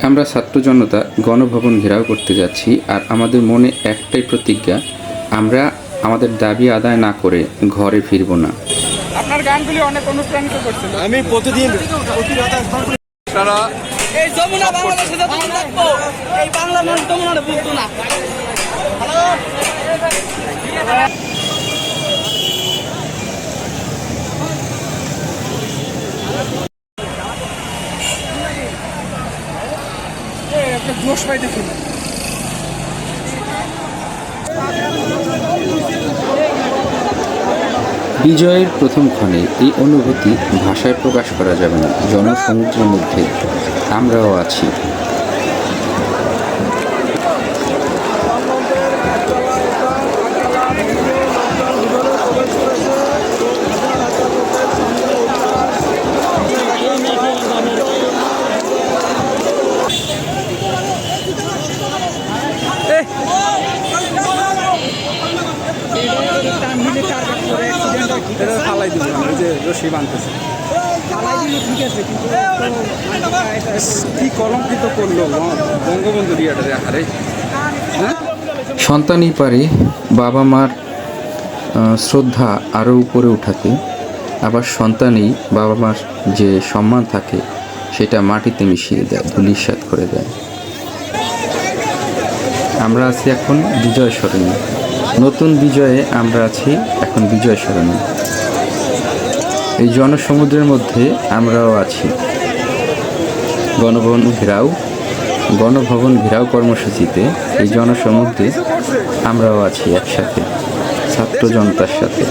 আমরা ছাত্র জনতা গণভবন ঘেরাও করতে যাচ্ছি, আর আমাদের মনে একটাই প্রতিজ্ঞা, আমরা আমাদের দাবি আদায় না করে ঘরে ফিরব না। আপনার গানগুলি অনেক অনুপ্রাণিত করছিল। আমি প্রতিদিন তারা এই যমুনা বাংলাদেশে যতক্ষণ থাকবো এই বাংলা মানুষ যমুনাটা বুঝতো না। একটা জোশ পাই দেখুন। বিজয়ের প্রথম ক্ষণে এই অনুভূতি ভাষায় প্রকাশ করা যাবে না। জনসমুদ্রের মধ্যে আমরাও আছি। ফালাই দিব এই যে রশি বাঁধতেছে, ফালাই দিলে ঠিক আছে, কিন্তু কি কলঙ্কিত করলো বঙ্গবন্ধু রিয়াটারে আরে। হ্যাঁ, সন্তানই পারে বাবা মার শ্রদ্ধা আরও উপরে উঠাতে, আবার সন্তানই বাবা মার যে সম্মান থাকে সেটা মাটিতে মিশিয়ে দেয়, ধূলিসাৎ করে দেয়। আমরা আছি এখন বিজয় সরণি, নতুন বিজয়ে আমরা আছি এখন বিজয় সরণি। এই জনসমুদ্রের মধ্যে আমরাও আছি। গণভবন ঘেরাও কর্মসূচিতে এই জনসমুদ্রে আমরাও আছি একসাথে ছাত্র জনতার সাথে।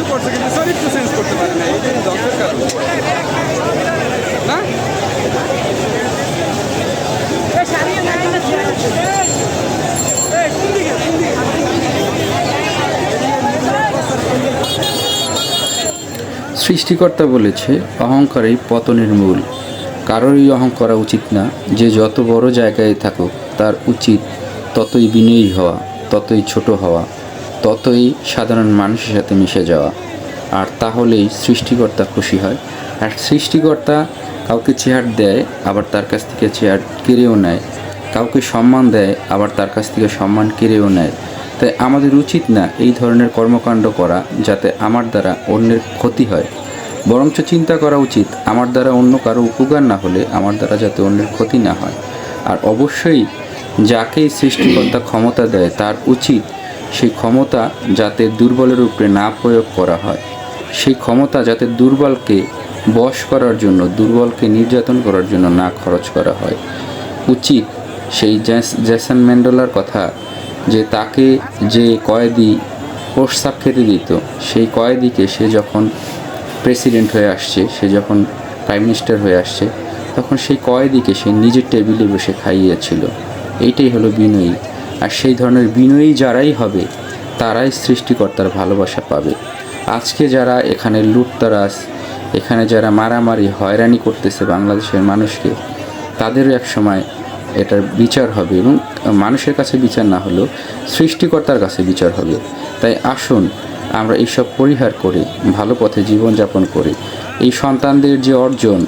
সৃষ্টিকর্তা বলেছে, অহংকারই পতনের মূল। কারোরই অহংকার করা উচিত না। যে যত বড় জায়গায় থাকুক তার উচিত ততই বিনয়ী হওয়া, ততই ছোট হওয়া, ততই সাধারণ মানুষের সাথে মিশে যাওয়া। আর তাহলেই সৃষ্টিকর্তা খুশি হয়। আর সৃষ্টিকর্তা কাউকে চেয়ার দেয়, আবার তার কাছ থেকে চেয়ার কেড়েও নেয়। কাউকে সম্মান দেয়, আবার তার কাছ থেকে সম্মান কেড়েও নেয়। তাই আমাদের উচিত না এই ধরনের কর্মকাণ্ড করা যাতে আমার দ্বারা অন্যের ক্ষতি হয়, বরঞ্চ চিন্তা করা উচিত আমার দ্বারা অন্য কারো উপকার না হলে আমার দ্বারা যাতে অন্যের ক্ষতি না হয়। আর অবশ্যই যাকেই সৃষ্টিকর্তা ক্ষমতা দেয় তার উচিত সেই ক্ষমতা যাতে দুর্বলের উপরে না প্রয়োগ করা হয়, সেই ক্ষমতা যাতে দুর্বলকে বশ করার জন্য, দুর্বলকে নির্যাতন করার জন্য না খরচ করা হয়। উচিত সেই জেসন ম্যান্ডেলার কথা, যে তাকে যে কয়েদি প্রস্তাব খেতে দিত, সেই কয়েদিকে সে যখন প্রেসিডেন্ট হয়ে আসছে, সে যখন প্রাইম মিনিস্টার হয়ে আসছে, তখন সেই কয়েদিকে সে নিজের টেবিলে বসে খাইয়েছিল। এইটাই হলো বিনয়ী। আর সেই ধরনের বিনয়ী যারাই হবে তারাই সৃষ্টিকর্তার ভালোবাসা পাবে। আজকে যারা এখানে লুটতরাজ, এখানে যারা মারামারি হয়রানি করতেছে বাংলাদেশের মানুষকে, তাদেরও এক সময় এটার বিচার হবে, এবং মানুষের কাছে বিচার না হলেও সৃষ্টিকর্তার কাছে বিচার হবে। তাই আসুন আমরা এইসব পরিহার করে ভালো পথে জীবনযাপন করি। এই সন্তানদের যে অর্জন,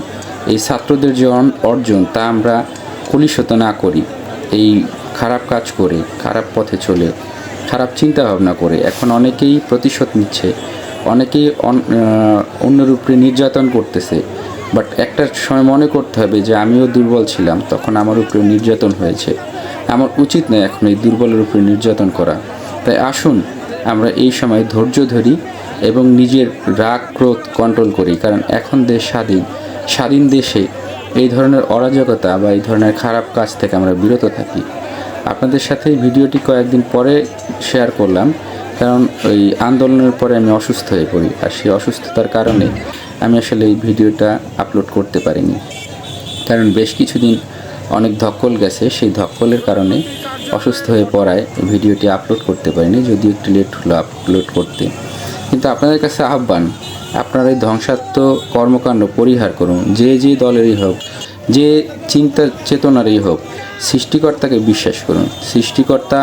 এই ছাত্রদের যে অর্জন, তা আমরা কলুষিত না করি। এই খারাপ কাজ করে, খারাপ পথে চলে, খারাপ চিন্তা ভাবনা করে এখন অনেকেই প্রতিশোধ নিচ্ছে, অনেকেই অন্যের উপরে নির্যাতন করতেছে। বাট একটা সময় মনে করতে হবে যে আমিও দুর্বল ছিলাম, তখন আমার উপরে নির্যাতন হয়েছে। আমার উচিত নয় এখন এই দুর্বলের উপরে নির্যাতন করা। তাই আসুন আমরা এই সময় ধৈর্য ধরি এবং নিজের রাগ ক্রোধ কন্ট্রোল করি, কারণ এখন দেশ স্বাধীন। স্বাধীন দেশে এই ধরনের অরাজকতা বা এই ধরনের খারাপ কাজ থেকে আমরা বিরত থাকি। আপনাদের সাথে এই ভিডিওটি কয়েকদিন পরে শেয়ার করলাম, কারণ ওই আন্দোলনের পরে আমি অসুস্থ হয়ে পড়ি, আর সেই অসুস্থতার কারণে আমি আসলে এই ভিডিওটা আপলোড করতে পারিনি। কারণ বেশ কিছুদিন অনেক ধকল গেছে, সেই ধকলের কারণে অসুস্থ হয়ে পড়ায় ভিডিওটি আপলোড করতে পারিনি, যদিও একটু লেট হলো আপলোড করতে। কিন্তু আপনাদের কাছে আহ্বান, আপনারা এই ধ্বংসাত্মক কর্মকাণ্ড পরিহার করুন। যে দলেরই হোক, যে চিন্তা চেতনারই হোক, সৃষ্টিকর্তাকে বিশ্বাস করুন। সৃষ্টিকর্তা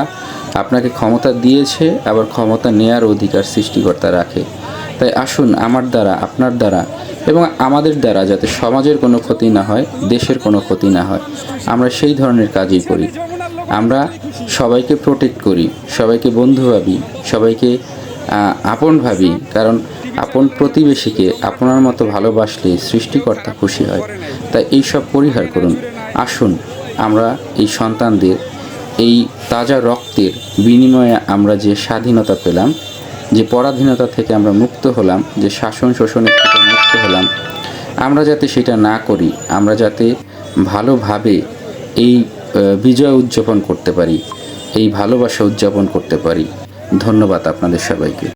আপনাকে ক্ষমতা দিয়েছে, আবার ক্ষমতা নেয়ার অধিকার সৃষ্টিকর্তা রাখে। তাই আসুন আমার দ্বারা, আপনার দ্বারা এবং আমাদের দ্বারা যাতে সমাজের কোনো ক্ষতি না হয়, দেশের কোনো ক্ষতি না হয়, আমরা সেই ধরনের কাজই করি। আমরা সবাইকে প্রোটেক্ট করি, সবাইকে বন্ধু ভাবি, সবাইকে আপন ভাবি, কারণ আপন প্রতিবেশীকে আপনার মতো ভালোবাসলে সৃষ্টিকর্তা খুশি হয়। তাই এইসব পরিহার করুন। আসুন আমরা এই সন্তানদের এই তাজা রক্তের বিনিময়ে আমরা যে স্বাধীনতা পেলাম, যে পরাধীনতা থেকে আমরা মুক্ত হলাম, যে শাসন শোষণের থেকে মুক্ত হলাম, আমরা যাতে সেটা না করি, আমরা যাতে ভালোভাবে এই বিজয় উদযাপন করতে পারি, এই ভালোবাসা উদযাপন করতে পারি। ধন্যবাদ আপনাদের সবাইকে।